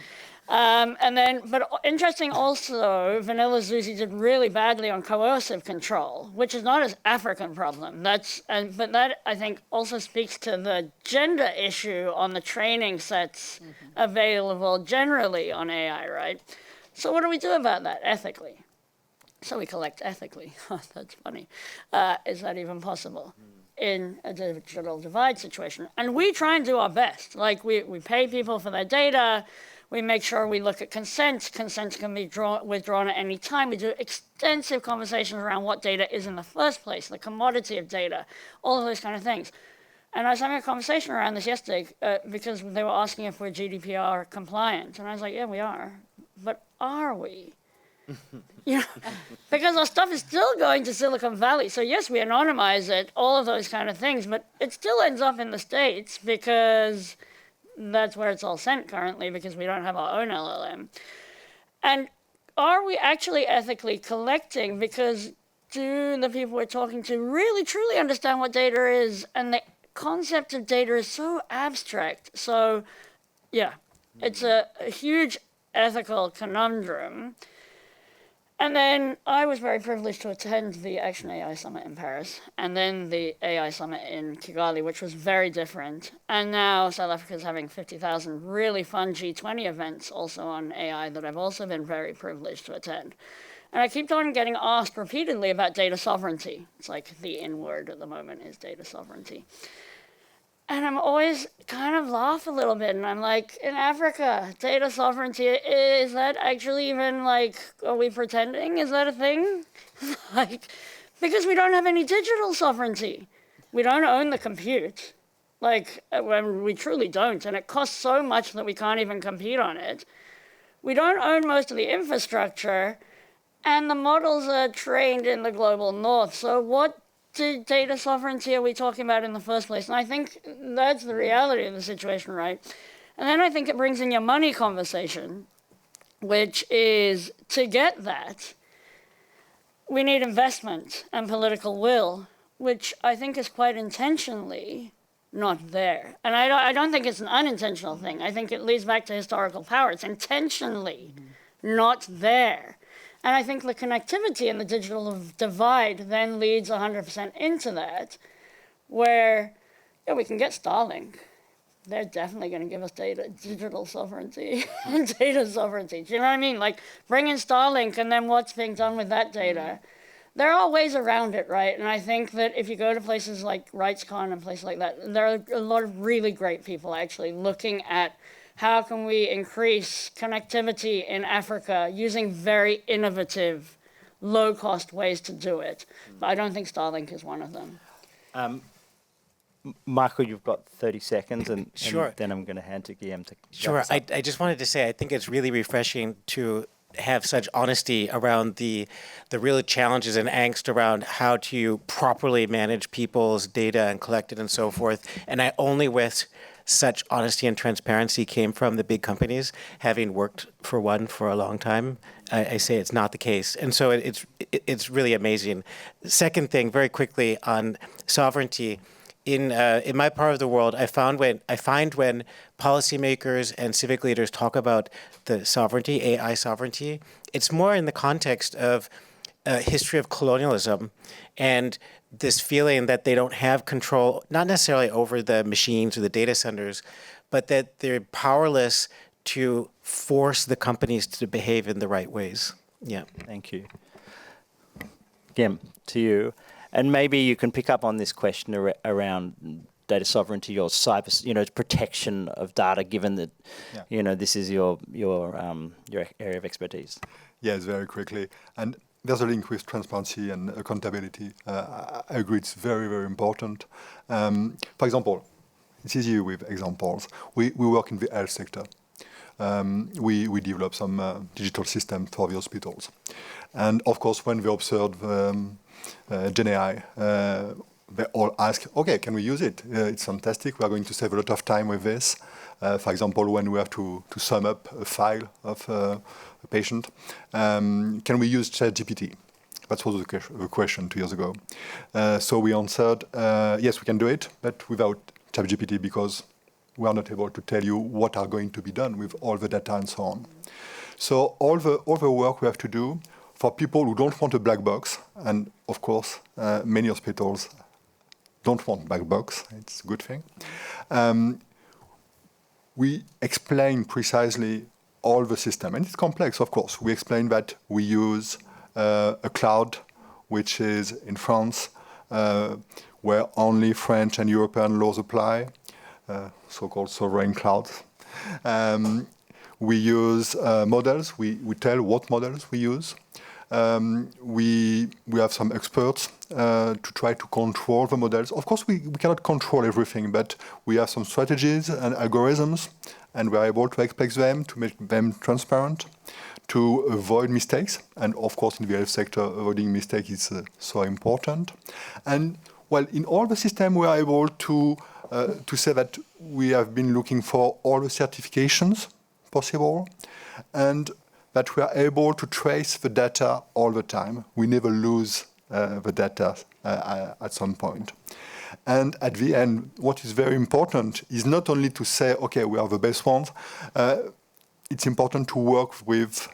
But interesting also, vanilla Zuzi did really badly on coercive control, which is not an African problem. But that I think also speaks to the gender issue on the training sets available generally on AI, right? So what do we do about that ethically? So we collect ethically. That's funny. Is that even possible in a digital divide situation? And we try and do our best. Like we pay people for their data. We make sure we look at consent. Consent can be withdrawn at any time. We do extensive conversations around what data is in the first place, the commodity of data, all of those kind of things. And I was having a conversation around this yesterday because they were asking if we're GDPR compliant. And I was like, yeah, we are. But are we? You know, because our stuff is still going to Silicon Valley. So yes, we anonymize it, all of those kind of things, but it still ends up in the States because that's where it's all sent currently because we don't have our own LLM. And are we actually ethically collecting? Because do the people we're talking to really, truly understand what data is? And the concept of data is so abstract. So, yeah, it's a huge ethical conundrum. And then I was very privileged to attend the Action AI Summit in Paris, and then the AI Summit in Kigali, which was very different. And now South Africa is having 50,000 really fun G20 events also on AI that I've also been very privileged to attend. And I keep on getting asked repeatedly about data sovereignty. It's like the in word at the moment is data sovereignty. And I'm always kind of laugh a little bit, and I'm like, in Africa, data sovereignty, is that actually even like, are we pretending? Is that a thing? Like, because we don't have any digital sovereignty. We don't own the compute. Like, when we truly don't, and it costs so much that we can't even compete on it. We don't own most of the infrastructure, and the models are trained in the global north. So what data sovereignty are we talking about in the first place? And I think that's the reality of the situation, right? And then I think it brings in your money conversation, which is to get that, we need investment and political will, which I think is quite intentionally not there. And I don't think it's an unintentional thing. I think it leads back to historical power. It's intentionally not there. And I think the connectivity and the digital divide then leads 100% into that, where we can get Starlink. They're definitely going to give us digital sovereignty, data sovereignty. Do you know what I mean? Like, bring in Starlink, and then what's being done with that data? There are ways around it, right? And I think that if you go to places like RightsCon and places like that, there are a lot of really great people actually looking at how can we increase connectivity in Africa using very innovative, low-cost ways to do it? But I don't think Starlink is one of them. Michael, you've got 30 seconds, and Sure. then I'm going to hand to Guillaume to Sure. wrap us up. I just wanted to say I think it's really refreshing to have such honesty around the real challenges and angst around how to properly manage people's data and collect it and so forth. And I only with such honesty and transparency came from the big companies, having worked for one for a long time. I say it's not the case. And so it's really amazing. Second thing, very quickly on sovereignty. In my part of the world, I find when policymakers and civic leaders talk about the sovereignty, AI sovereignty, it's more in the context of a history of colonialism and this feeling that they don't have control, not necessarily over the machines or the data centers, but that they're powerless to force the companies to behave in the right ways. Yeah. Thank you. Guillaume, to you. And maybe you can pick up on this question around data sovereignty or cyber, protection of data, given that, this is your area of expertise. Yes, very quickly. And there's a link with transparency and accountability. I agree, it's very, very important. For example, it's easy with examples. We work in the health sector. We develop some digital systems for the hospitals. And of course, when we observe Gen AI, they all ask, okay, can we use it? It's fantastic. We are going to save a lot of time with this. For example, when we have to sum up a file of a patient, can we use ChatGPT? That was the question 2 years ago. So we answered, yes, we can do it, but without ChatGPT, because we are not able to tell you what are going to be done with all the data and so on. So all the work we have to do for people who don't want a black box, and of course, many hospitals don't want black box, it's a good thing. We explain precisely all the system, and it's complex, of course. We explain that we use a cloud, which is in France, where only French and European laws apply, so-called sovereign clouds. We use models. We tell what models we use. We have some experts to try to control the models. Of course, we cannot control everything, but we have some strategies and algorithms, and we're able to expect them, to make them transparent, to avoid mistakes. And of course, in the health sector, avoiding mistakes is so important. And well, in all the system, we are able to say that we have been looking for all the certifications possible, and that we are able to trace the data all the time. We never lose the data at some point. And at the end, what is very important is not only to say, okay, we are the best ones. It's important to work with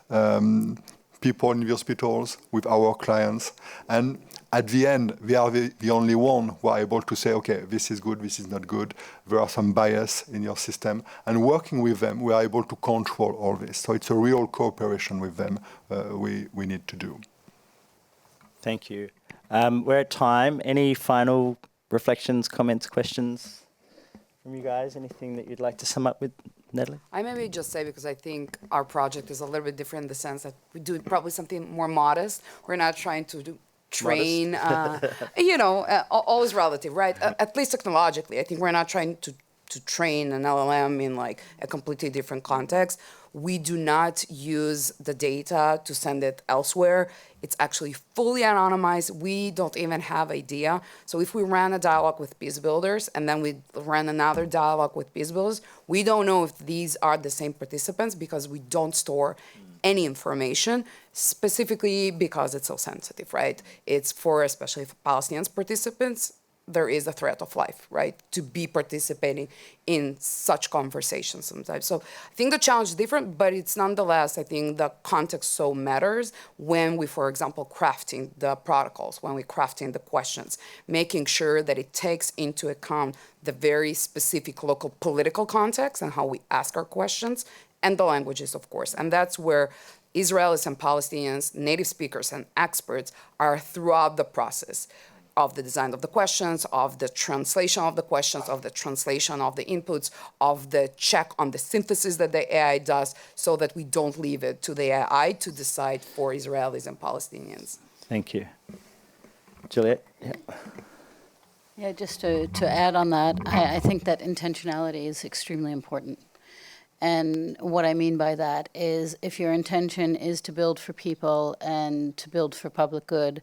people in the hospitals, with our clients. And at the end, we are the only one who are able to say, okay, this is good, this is not good. There are some bias in your system. And working with them, we are able to control all this. So it's a real cooperation with them we need to do. Thank you. We're at time. Any final reflections, comments, questions from you guys? Anything that you'd like to sum up with, Natali? I maybe just say, because I think our project is a little bit different in the sense that we do probably something more modest. We're not trying to train, always relative, right? At least technologically. I think we're not trying to train an LLM in like a completely different context. We do not use the data to send it elsewhere. It's actually fully anonymized. We don't even have idea. So if we ran a dialogue with Peacebuilders and then we ran another dialogue with Peacebuilders, we don't know if these are the same participants because we don't store any information, specifically because it's so sensitive, right? It's for, especially for Palestinian participants, there is a threat of life, right? To be participating in such conversations sometimes. So I think the challenge is different, but it's nonetheless, I think the context so matters when we, for example, crafting the protocols, when we're crafting the questions, making sure that it takes into account the very specific local political context and how we ask our questions, and the languages, of course. And that's where Israelis and Palestinians, native speakers and experts are throughout the process of the design of the questions, of the translation of the questions, of the translation of the inputs, of the check on the synthesis that the AI does, so that we don't leave it to the AI to decide for Israelis and Palestinians. Thank you. Juliet? Yeah. Yeah, just to add on that, I think that intentionality is extremely important. And what I mean by that is if your intention is to build for people and to build for public good,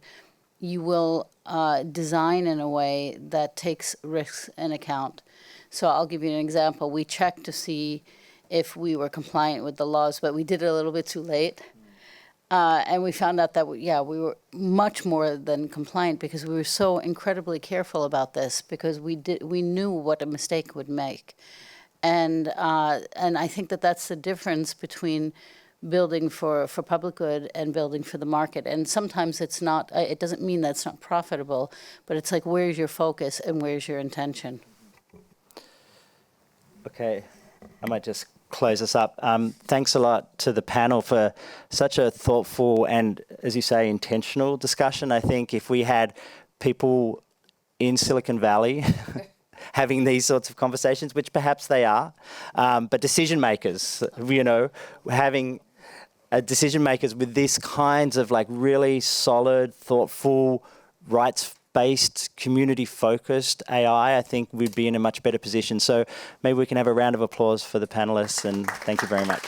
you will design in a way that takes risks into account. So I'll give you an example. We checked to see if we were compliant with the laws, but we did it a little bit too late. And we found out that, we were much more than compliant because we were so incredibly careful about this because we knew what a mistake would make. And I think that that's the difference between building for public good and building for the market. And sometimes it's not, it doesn't mean that it's not profitable, but it's like, where's your focus and where's your intention? Okay, I might just close us up. Thanks a lot to the panel for such a thoughtful and, as you say, intentional discussion. I think if we had people in Silicon Valley having these sorts of conversations, which perhaps they are, but decision makers, having decision makers with this kinds of like really solid, thoughtful, rights-based, community-focused AI, I think we'd be in a much better position. So maybe we can have a round of applause for the panelists, and thank you very much.